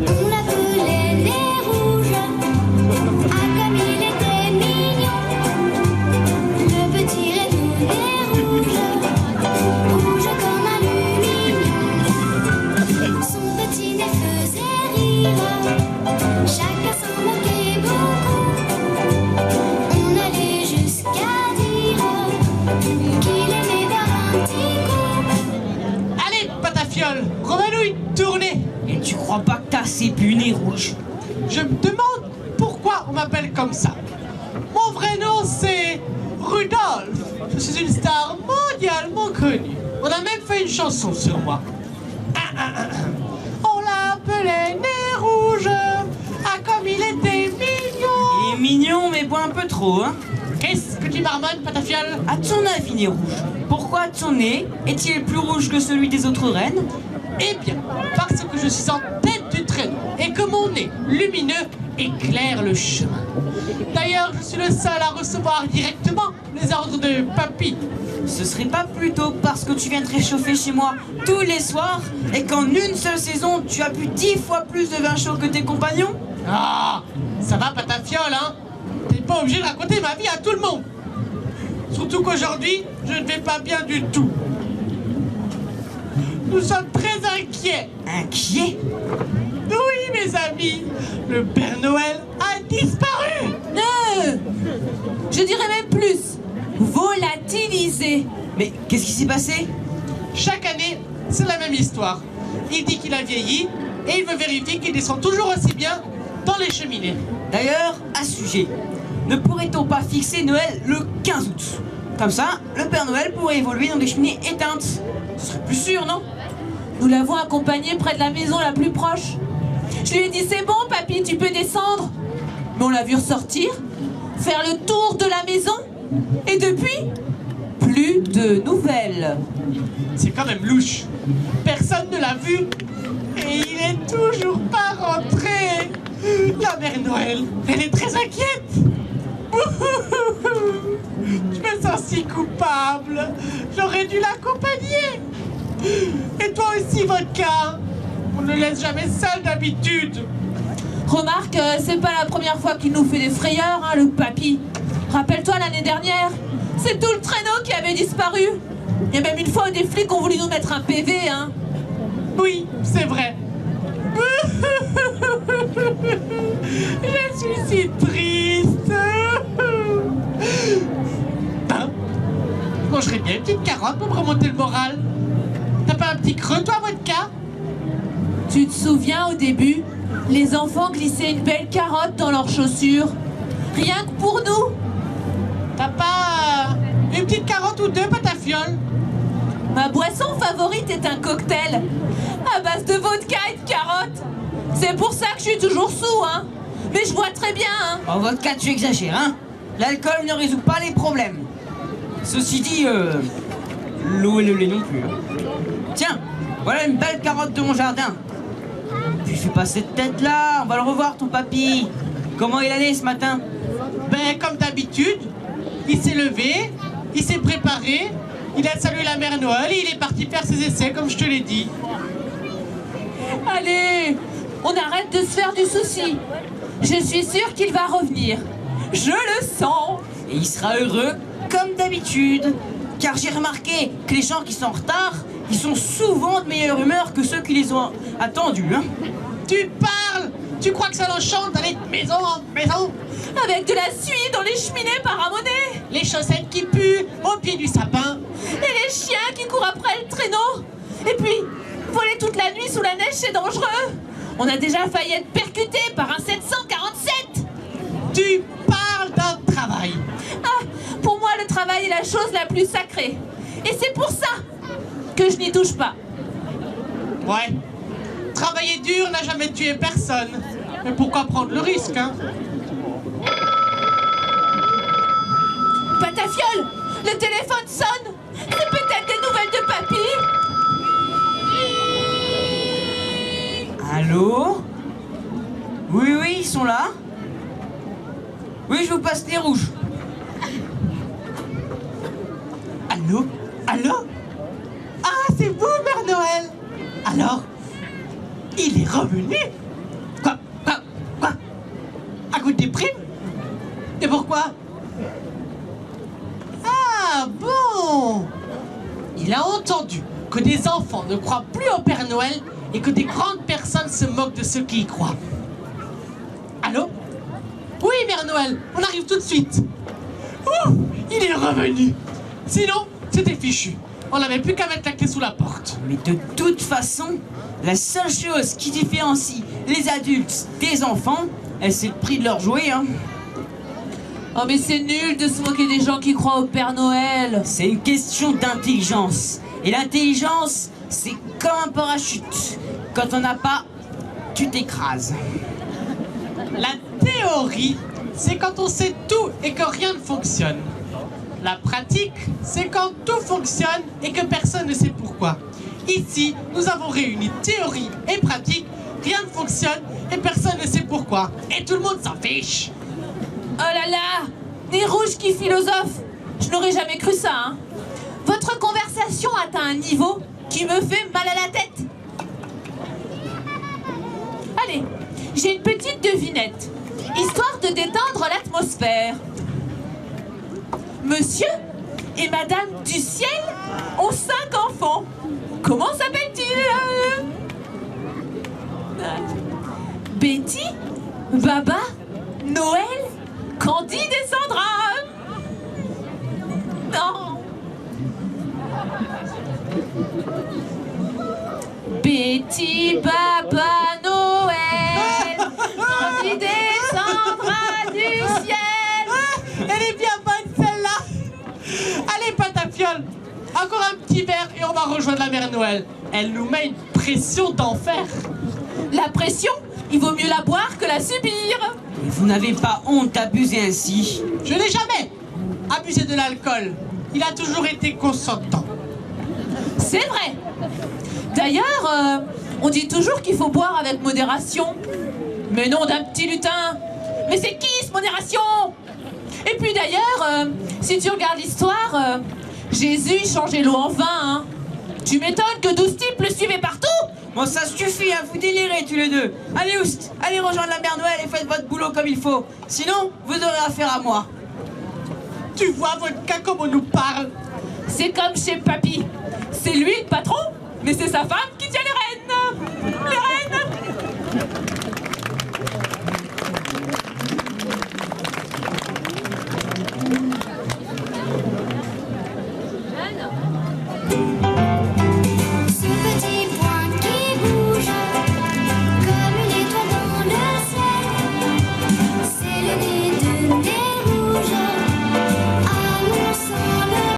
On l'appelait les rouges. Ah, comme il était mignon. Le petit Renou est rouge. Rouge comme aluminium. Son petit nez faisait rire. Chacun s'en moquait beaucoup. On allait jusqu'à dire qu'il aimait boire un petit coup. Allez, Patafiole, remets-nous une tournée. Et tu crois pas que t'as assez bu, nez rouge? Je me demande pourquoi on m'appelle comme ça. Mon vrai nom, c'est Rudolf. Je suis une star mondialement connue. On a même fait une chanson sur moi. On l'appelait Nez Rouge. Ah, comme il était mignon. Il est mignon, mais boit un peu trop, hein? Qu'est-ce que tu marmonnes, Patafiole? À ton avis, nez rouge, pourquoi ton nez est-il plus rouge que celui des autres reines? Eh bien, parce que je suis en tête du traîneau et que mon nez lumineux éclaire le chemin. D'ailleurs, je suis le seul à recevoir directement les ordres de Papy. Ce serait pas plutôt parce que tu viens te réchauffer chez moi tous les soirs et qu'en une seule saison, tu as bu 10 fois plus de vin chaud que tes compagnons? Ah, ça va, Patafiole, hein? T'es pas obligé de raconter ma vie à tout le monde. Surtout qu'aujourd'hui, je ne vais pas bien du tout. Nous sommes très inquiets. Inquiet? Oui, mes amis, le Père Noël a disparu. Je dirais même plus. Volatilisé. Mais qu'est-ce qui s'est passé? Chaque année, c'est la même histoire. Il dit qu'il a vieilli et il veut vérifier qu'il descend toujours aussi bien dans les cheminées. D'ailleurs, à ce sujet, ne pourrait-on pas fixer Noël le 15 août? Comme ça, le Père Noël pourrait évoluer dans des cheminées éteintes. Ce serait plus sûr, non? Nous l'avons accompagné près de la maison la plus proche. Je lui ai dit, c'est bon, papy, tu peux descendre. Mais on l'a vu ressortir, faire le tour de la maison. Et depuis, plus de nouvelles. C'est quand même louche. Personne ne l'a vu et il est toujours pas rentré. La mère Noël, elle est très inquiète. Je me sens si coupable. J'aurais dû l'accompagner. Et toi aussi, Vodka. On ne laisse jamais seul d'habitude. Remarque, c'est pas la première fois qu'il nous fait des frayeurs, hein, le papy. Rappelle-toi l'année dernière, c'est tout le traîneau qui avait disparu. Il y a même une fois où des flics ont voulu nous mettre un PV, hein. Oui, c'est vrai. Je suis si triste. Hein? Je mangerais bien une petite carotte pour me remonter le moral. T'as pas un petit creux, toi, Vodka? Tu te souviens au début, les enfants glissaient une belle carotte dans leurs chaussures. Rien que pour nous. T'as pas une petite carotte ou deux, Patafiole? Ma boisson favorite est un cocktail à base de vodka et de carottes. C'est pour ça que je suis toujours sous, hein. Mais je vois très bien, hein. En vodka, tu exagères, hein? L'alcool ne résout pas les problèmes. Ceci dit, l'eau et le lait non plus. Hein. Tiens, voilà une belle carotte de mon jardin. Puis fais pas cette tête-là, on va le revoir, ton papy. Comment il allait ce matin? Ben, comme d'habitude, il s'est levé, il s'est préparé, il a salué la mère Noël et il est parti faire ses essais, comme je te l'ai dit. Allez, on arrête de se faire du souci. Je suis sûre qu'il va revenir. Je le sens. Et il sera heureux comme d'habitude. Car j'ai remarqué que les gens qui sont en retard, ils sont souvent de meilleure humeur que ceux qui les ont attendus. Hein. Tu parles? Tu crois que ça l'enchante d'aller de maison en maison? Avec de la suie dans les cheminées par Ramonet. Les chaussettes qui puent au pied du sapin. Et les chiens qui courent après le traîneau. Et puis, voler toute la nuit sous la neige, c'est dangereux. On a déjà failli être percuté par un 747. Tu parles d'un travail. Ah, pour moi, le travail est la chose la plus sacrée. Et c'est pour ça que je n'y touche pas. Ouais. Travailler dur n'a jamais tué personne. Mais pourquoi prendre le risque, hein? Patafiole, le téléphone sonne. C'est peut-être des nouvelles de papy. Allô? Oui, oui, ils sont là. Oui, je vous passe les rouges. Allô? Allô? Ah, c'est vous, Mère Noël! Alors, il est revenu? Quoi? À cause des primes? Et pourquoi? Ah, bon! Il a entendu que des enfants ne croient plus au Père Noël et que des grandes personnes se moquent de ceux qui y croient. Allô? Oui, Mère Noël, on arrive tout de suite. Ouh, il est revenu. Sinon, c'était fichu. On n'avait plus qu'à mettre la clé sous la porte. Mais de toute façon, la seule chose qui différencie les adultes des enfants, c'est le prix de leurs jouets, hein. Oh mais c'est nul de se moquer des gens qui croient au Père Noël. C'est une question d'intelligence. Et l'intelligence, c'est comme un parachute. Quand on n'a pas, tu t'écrases. La théorie, c'est quand on sait tout et que rien ne fonctionne. La pratique, c'est quand tout fonctionne et que personne ne sait pourquoi. Ici, nous avons réuni théorie et pratique, rien ne fonctionne et personne ne sait pourquoi. Et tout le monde s'en fiche. Oh là là, des rouges qui philosophent. Je n'aurais jamais cru ça, hein. Votre conversation atteint un niveau qui me fait mal à la tête. Allez, j'ai une petite devinette, histoire de détendre l'atmosphère. Monsieur et Madame du Ciel ont 5 enfants. Comment s'appellent-ils? Betty, Baba, Noël, Candide et Sandra. Non. Betty, Baba, Noël, Candide et Sandra du ciel. Elle est bien bonne celle-là. Allez, Patafiole, encore un petit verre et on va rejoindre la Mère Noël. Elle nous met une pression d'enfer. La pression, il vaut mieux la boire que la subir. Et vous n'avez pas honte d'abuser ainsi? Je n'ai jamais abusé de l'alcool. Il a toujours été consentant. C'est vrai. D'ailleurs, on dit toujours qu'il faut boire avec modération. Mais non d'un petit lutin. Mais c'est qui ce modération? Et puis d'ailleurs, si tu regardes l'histoire, Jésus il changeait l'eau en vin. Hein. Tu m'étonnes que 12 types le suivaient partout. Bon, ça suffit, hein, vous délirez tous les deux. Allez, oust, allez rejoindre la Mère Noël et faites votre boulot comme il faut. Sinon, vous aurez affaire à moi. Tu vois, Vodka, comme on nous parle. C'est comme chez Papy. C'est lui le patron, mais c'est sa femme qui tient les rênes. Les rênes.